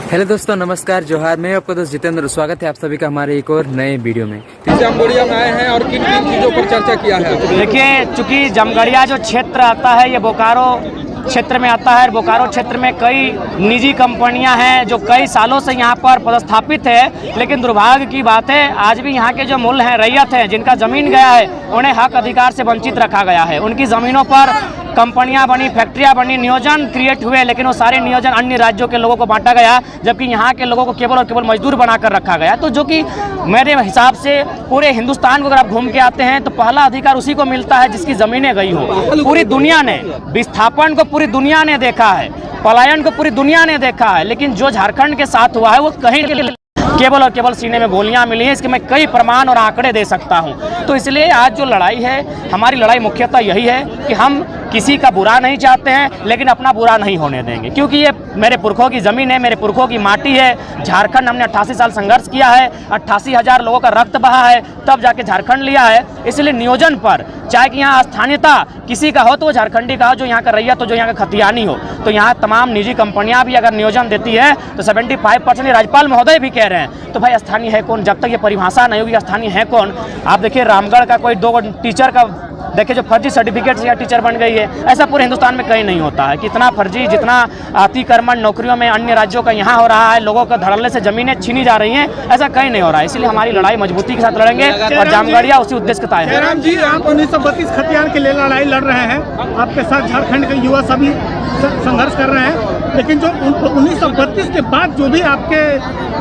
Hello दोस्तों, नमस्कार, जोहार। मैं आपका दोस्त जितेंद्र। स्वागत है आप सभी का हमारे एक और नए वीडियो में। जामगढ़िया में आए हैं और किन किन चीज़ों पर चर्चा किया है? देखिए, चूंकि जामगढ़िया जो क्षेत्र आता है ये बोकारो क्षेत्र में आता है। बोकारो क्षेत्र में कई निजी कंपनियां हैं जो कई सालों से यहाँ पर पदस्थापित है, लेकिन दुर्भाग्य की बात है आज भी यहाँ के जो मूल हैं, रैयत हैं, जिनका ज़मीन गया है, उन्हें हक अधिकार से वंचित रखा गया है। उनकी ज़मीनों पर कंपनियां बनी, फैक्ट्रियां बनी, नियोजन क्रिएट हुए, लेकिन वो सारे नियोजन अन्य राज्यों के लोगों को बांटा गया, जबकि यहाँ के लोगों को केवल और केवल मजदूर बनाकर रखा गया। तो जो कि मेरे हिसाब से पूरे हिंदुस्तान को अगर आप घूम के आते हैं तो पहला अधिकार उसी को मिलता है जिसकी ज़मीनें गई हो। पूरी दुनिया ने विस्थापन को पूरी दुनिया ने देखा है, पलायन को पूरी दुनिया ने देखा है, लेकिन जो झारखंड के साथ हुआ है वो कहीं केवल और केवल सीने में गोलियां मिली हैं। इसके मैं कई प्रमाण और आंकड़े दे सकता हूं। तो इसलिए आज जो लड़ाई है, हमारी लड़ाई मुख्यतः यही है कि हम किसी का बुरा नहीं चाहते हैं, लेकिन अपना बुरा नहीं होने देंगे, क्योंकि ये मेरे पुरखों की ज़मीन है, मेरे पुरखों की माटी है। झारखंड हमने 88 साल संघर्ष किया है, 88,000 लोगों का रक्त बहा है, तब जाके झारखंड लिया है। इसलिए नियोजन पर चाहे कि यहाँ स्थानीयता किसी का हो तो वो झारखंडी का हो, जो यहाँ का रैयत हो, जो यहाँ का खतियानी हो, तो यहाँ तमाम निजी कंपनियां भी अगर नियोजन देती है तो 75% राज्यपाल महोदय भी कह रहे हैं। तो भाई स्थानीय है कौन? जब तक ये परिभाषा नहीं होगी स्थानीय है कौन। आप देखिए रामगढ़ का कोई 2 टीचर का देखिए जो फर्जी सर्टिफिकेट से यहाँ टीचर बन गई है, ऐसा पूरे हिंदुस्तान में कहीं नहीं होता है। कितना फर्जी, जितना अतिक्रमण नौकरियों में अन्य राज्यों का यहाँ हो रहा है, लोगों का धड़ल्ले से जमीनें छीनी जा रही हैं, ऐसा कहीं नहीं हो रहा है। इसलिए हमारी लड़ाई मजबूती के साथ लड़ेंगे और जामगढ़िया उसी उद्देश्य के तहत है। जयराम जी, आप 1932 खतियान के लिए लड़ाई लड़ रहे हैं, आपके साथ झारखंड के युवा सभी संघर्ष कर रहे हैं, लेकिन जो 1932 के बाद जो भी आपके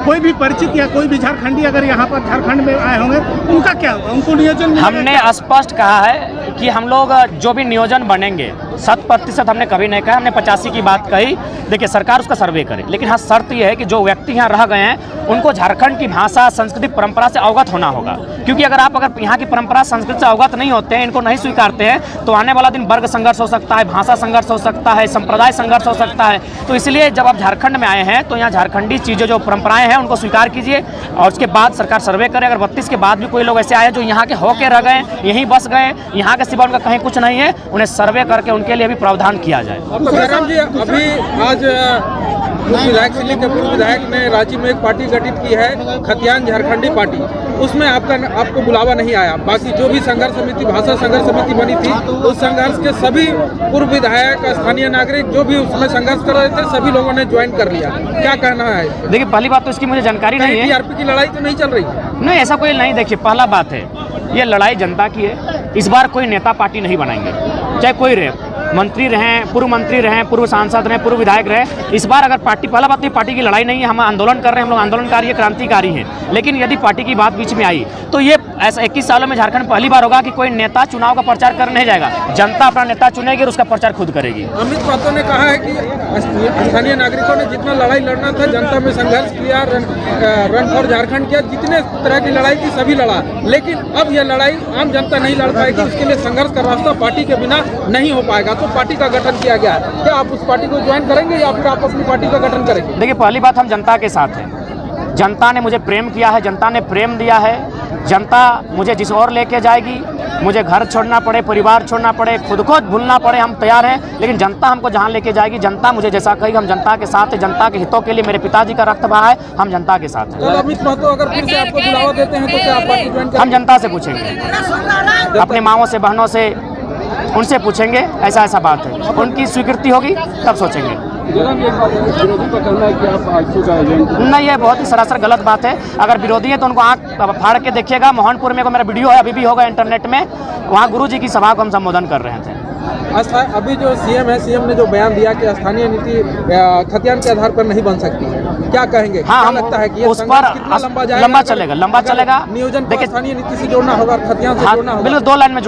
कोई भी परिचित या कोई भी झारखंडी अगर यहाँ पर झारखंड में आए होंगे, उनका क्या होगा? उनको नियोजन हमने स्पष्ट कहा है कि हम लोग जो भी नियोजन बनेंगे 100% हमने कभी नहीं कहा, हमने 85 की बात कही। देखिए सरकार उसका सर्वे करे, लेकिन हाँ शर्त यह है कि जो व्यक्ति यहाँ रह गए हैं उनको झारखंड की भाषा, संस्कृति, परंपरा से अवगत होना होगा। क्योंकि अगर यहाँ की परंपरा, संस्कृति से अवगत नहीं होते हैं, इनको नहीं स्वीकारते हैं, तो आने वाला दिन वर्ग संघर्ष हो सकता है, भाषा संघर्ष हो सकता है, संप्रदाय संघर्ष हो सकता है। तो इसलिए जब आप झारखंड में आए हैं तो यहाँ झारखंडी चीज़ें, जो परंपराएं हैं, उनको स्वीकार कीजिए और उसके बाद सरकार सर्वे करे। अगर 32 के बाद भी कोई लोग ऐसे आए जो यहाँ के होके रह गए, यहीं बस गए, यहाँ के सिवा उनका कहीं कुछ नहीं है, उन्हें सर्वे करके उनके लिए भी प्रावधान किया जाए। जयराम जी, अभी आज विधायक सिल्ली के पूर्व विधायक ने रांची में एक पार्टी गठित की है, खतियान झारखंडी पार्टी। उसमें आपको बुलावा नहीं आया। बाकी जो भी संघर्ष समिति, भाषा संघर्ष समिति बनी थी, उस संघर्ष के सभी पूर्व विधायक, स्थानीय नागरिक जो भी उसमें संघर्ष कर रहे थे, सभी लोगों ने ज्वाइन कर लिया। क्या कहना है? देखिए पहली बात तो इसकी मुझे जानकारी नहीं है। टीआरपी की लड़ाई तो नहीं चल रही? नहीं, ऐसा कोई नहीं। देखिए पहला बात है, ये लड़ाई जनता की है। इस बार कोई नेता पार्टी नहीं बनाएंगे, चाहे कोई रहे, मंत्री रहें, पूर्व मंत्री रहें, पूर्व सांसद रहें, पूर्व विधायक रहे। इस बार अगर पहला बात तो पार्टी की लड़ाई नहीं है, हम आंदोलन कर रहे हैं, हम लोग आंदोलनकारी, क्रांतिकारी हैं। लेकिन यदि पार्टी की बात बीच में आई तो ये ऐसा 21 सालों में झारखंड पहली बार होगा कि कोई नेता चुनाव का प्रचार करने नहीं जाएगा। जनता अपना नेता चुनेगी और उसका प्रचार खुद करेगी। अमित महतो ने कहा है कि स्थानीय नागरिकों ने जितना लड़ाई लड़ना था, जनता में संघर्ष किया, रन फॉर झारखंड किया, जितने तरह की लड़ाई की सभी लड़ा, लेकिन अब यह लड़ाई आम जनता नहीं लड़ पाएगी। उसके लिए संघर्ष का रास्ता पार्टी के बिना नहीं हो पाएगा। तो पार्टी का गठन किया गया है। क्या आप उस पार्टी को ज्वाइन करेंगे या फिर आप अपनी पार्टी का गठन करेंगे? देखिए पहली बात, हम जनता के साथ हैं। जनता ने मुझे प्रेम किया है, जनता ने प्रेम दिया है। जनता मुझे जिस और लेके जाएगी, मुझे घर छोड़ना पड़े, परिवार छोड़ना पड़े, खुद को भूलना पड़े, हम तैयार हैं। लेकिन जनता हमको जहां लेके जाएगी, जनता मुझे जैसा कहेगी, हम जनता के साथ हैं। जनता के हितों के लिए मेरे पिताजी का रक्त बहा है, हम जनता के साथ हैं। अमित महतो अगर फिर से आपको बुलावा देते हैं तो क्या आप पार्टी ज्वाइन करेंगे? हम जनता से पूछेंगे, अपने माओं से, बहनों से, उनसे पूछेंगे ऐसा बात है। उनकी स्वीकृति होगी तब सोचेंगे। नहीं, ये बहुत ही सरासर गलत बात है। अगर विरोधी है तो उनको आंख फाड़ के देखिएगा। मोहनपुर में मेरा वीडियो है, अभी भी होगा इंटरनेट में, वहाँ गुरुजी की सभा को हम संबोधन कर रहे थे। अभी जो सीएम है, सीएम ने जो बयान दिया कि स्थानीय नीति खतियान के आधार पर नहीं बन सकती है, क्या कहेंगे? हाँ, क्या लगता है कि उस पर लंबा चलेगा। नियोजन देखिए, स्थानीय नीति से जोड़ना होगा, खतियान से जोड़ना होगा। बिल्कुल 2 लाइन में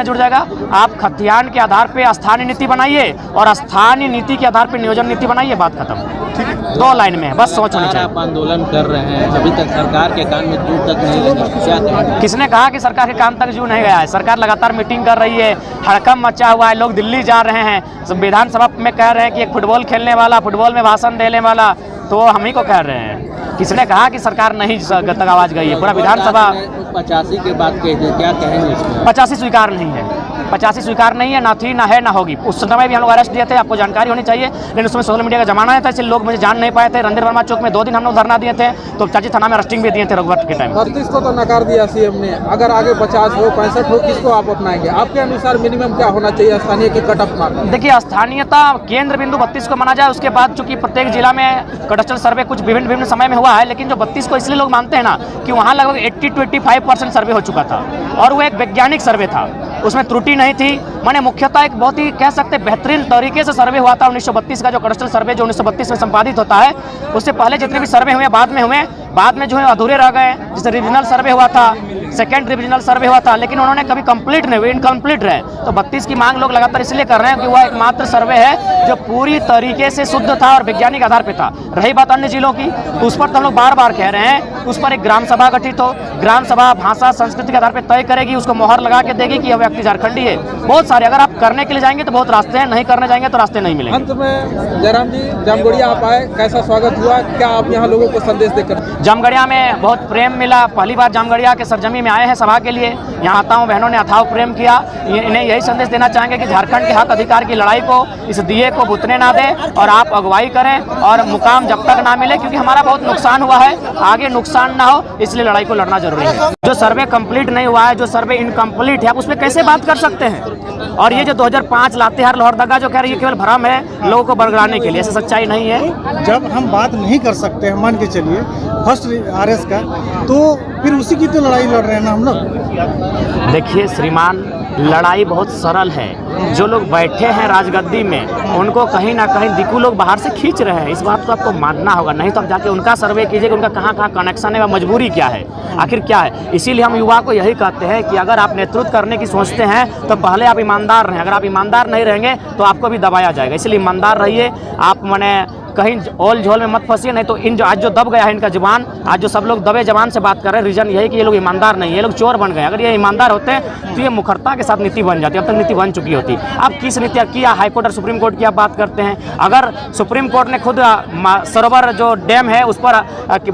जुड़ जाएगा। आप खतियान के आधार पे स्थानीय नीति बनाइए और स्थानीय नीति के आधार पे नियोजन नीति बनाइए, बात खत्म। 2 लाइन में बस सोच होनी चाहिए। आप आंदोलन कर रहे हैं, अभी तक सरकार के कान में जू तक नहीं लगी, क्या कहेंगे? किसने कहा कि सरकार के कान तक जू नहीं गया है? सरकार लगातार मीटिंग कर रही है, हड़कंप मचा हुआ है, लोग दिल्ली जा रहे हैं, विधानसभा में कह रहे हैं कि एक फुटबॉल खेलने वाला, फुटबॉल में भाषण देने वाला, तो हम ही को कह रहे हैं। किसने कहा कि सरकार नहीं तक आवाज गई है? पूरा विधानसभा 85 के बाद क्या कहेंगे? 85 स्वीकार नहीं है। 85 स्वीकार नहीं है, ना थी, ना है, ना होगी। उस समय भी हम लोग अरेस्ट दिए थे, आपको जानकारी होनी चाहिए, लेकिन उसमें सोशल मीडिया का जमाना था, इसलिए लोग मुझे जान नहीं पाए थे। रणधीर वर्मा चौक में 2 दिन हम लोग धरना दिए थे, तो चाची थाना में अरेस्टिंग भी दिए थे रघुवर के टाइम। 32 को तो नकार दिया सीएम ने, अगर आगे 50 हो 65 हो, किसको आप अपनाएंगे? आपके अनुसार मिनिमम क्या होना चाहिए स्थानीय की कट ऑफ मार्क? देखिए, स्थानीयता केंद्र बिंदु 32 को माना जाए, उसके बाद चूंकि प्रत्येक जिला में कडस्ट्रल सर्वे कुछ विभिन्न समय में हुआ है, लेकिन जो 32 को इसलिए लोग मानते हैं ना कि वहाँ लगभग 80 to 85% सर्वे हो चुका था और वो एक वैज्ञानिक सर्वे था, उसमें त्रुटि नहीं थी। माने मुख्यतः एक बहुत ही कह सकते बेहतरीन तरीके से सर्वे हुआ था 1932 का जो कडस्ट्रल सर्वे जो 1932 में संपादित होता है। उससे पहले जितने भी सर्वे हुए बाद में जो है अधूरे रह गए। जैसे रिविजनल सर्वे हुआ था, सेकेंड रिविजनल सर्वे हुआ था, लेकिन उन्होंने कभी कंप्लीट नहीं हुए, इनकम्प्लीट रहे। तो 32 की मांग लोग लगातार इसलिए कर रहे हैं कि वह एकमात्र सर्वे है जो पूरी तरीके से शुद्ध था और वैज्ञानिक आधार पे था। रही बात अन्य जिलों की, तो उस पर तो हम लोग बार बार कह रहे हैं, उस पर एक ग्राम सभा गठित हो, ग्राम सभा भाषा संस्कृति के आधार पर तय करेगी, उसको मोहर लगा के देगी कि यह व्यक्ति झारखंडी है। बहुत सारे, अगर आप करने के लिए जाएंगे तो बहुत रास्ते हैं, नहीं करने जाएंगे तो रास्ते नहीं मिलेंगे। अंत में जयराम जी, जामगढ़िया आप आए, कैसा स्वागत हुआ? क्या आप यहाँ लोगों को संदेश देकर? जामगढ़िया में बहुत प्रेम मिला। पहली बार जामगढ़िया के सरजमी में आए हैं सभा के लिए, यहाँ आता हूँ, बहनों ने अथाह प्रेम किया। इन्हें यही संदेश देना चाहेंगे कि झारखंड के हक अधिकार की लड़ाई को, इस दिए को बुतने ना दें और आप अगुवाई करें और मुकाम जब तक ना मिले, क्योंकि हमारा बहुत नुकसान हुआ है, आगे नुकसान ना हो, इसलिए लड़ाई को लड़ना जरूरी है। जो सर्वे कंप्लीट नहीं हुआ है, जो सर्वे इनकम्प्लीट है, आप उसमें कैसे बात कर सकते हैं? और ये जो 2005 लातेहार लोहरदगा जो कह रही है केवल भ्रम है लोगों को बरगलाने के लिए, ऐसी सच्चाई नहीं है। जब हम बात नहीं कर सकते हैं, मान के चलिए फर्स्ट RS का, तो फिर उसी की तो लड़ाई लड़ रहे हैं ना हम लोग। देखिए श्रीमान, लड़ाई बहुत सरल है। जो लोग बैठे हैं राजगद्दी में, उनको कहीं ना कहीं दिक्कू लोग बाहर से खींच रहे हैं। इस बात को आपको मानना होगा, नहीं तो आप जाके उनका सर्वे कीजिएगा, उनका कहाँ कहाँ कनेक्शन है, मजबूरी क्या है, आखिर क्या है। इसीलिए हम युवा को यही कहते हैं कि अगर आप नेतृत्व करने की सोचते हैं तो पहले आप ईमानदार रहें। अगर आप ईमानदार नहीं रहेंगे तो आपको भी दबाया जाएगा, इसलिए ईमानदार रहिए। आप माने कहीं ओल झोल में मत फंसिए, नहीं तो इन जो आज जो दब गया है इनका जुबान, आज जो सब लोग दबे जबान से बात कर रहे हैं, रीजन यही कि ये लोग ईमानदार नहीं है, ये लोग चोर बन गए। अगर ये ईमानदार होते हैं तो ये मुखरता के साथ नीति बन जाती है, अब तक नीति बन चुकी होती। अब किस नीति किया, हाईकोर्ट और सुप्रीम कोर्ट की आप बात करते हैं। अगर सुप्रीम कोर्ट ने खुद सरोवर जो डैम है उस पर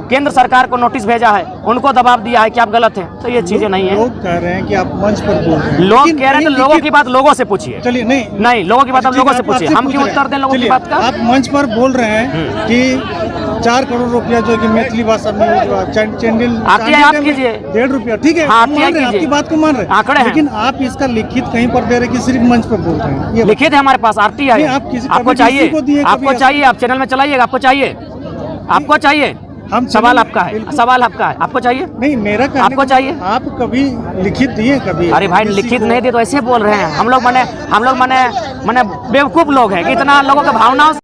केंद्र सरकार को नोटिस भेजा है, उनको दबाव दिया है कि आप गलत हैं, तो ये चीजें नहीं है। लोग कह रहे हैं कि आप मंच पर बोल रहे हैं, लोग कह रहे हैं तो लोगों की बात लोगों से पूछिए। चलिए, नहीं लोगों की बात आप लोगों से पूछिए, हम क्यों उत्तर दें लोगों की बात का? आप मंच पर बोल रहे हैं कि 4 करोड़ रुपया जो कि मैथिली भाषा में चैंडल आती है, आप कीजिए। 1.5 रुपया, ठीक है, हाँ, आप मान रहे हैं, आपकी बात को मान रहे हैं, आंकड़े हैं। लेकिन आप इसका लिखित कहीं पर दे रहे कि सिर्फ मंच पर बोल रहे हैं? ये लिखित है हमारे पास, आरती है। आप किसी आपको चाहिए, आपको चाहिए, आप चैनल में चलाइएगा, आपको चाहिए, आपको चाहिए। हम सवाल आपका है, सवाल आपका है, आपको चाहिए? नहीं, मेरा कहने आपको चाहिए? आप कभी लिखित दिए कभी? अरे भाई, लिखित नहीं दिए तो ऐसे बोल रहे हैं। हम लोग माने बेवकूफ लोग हैं कि इतना लोगों के भावनाओं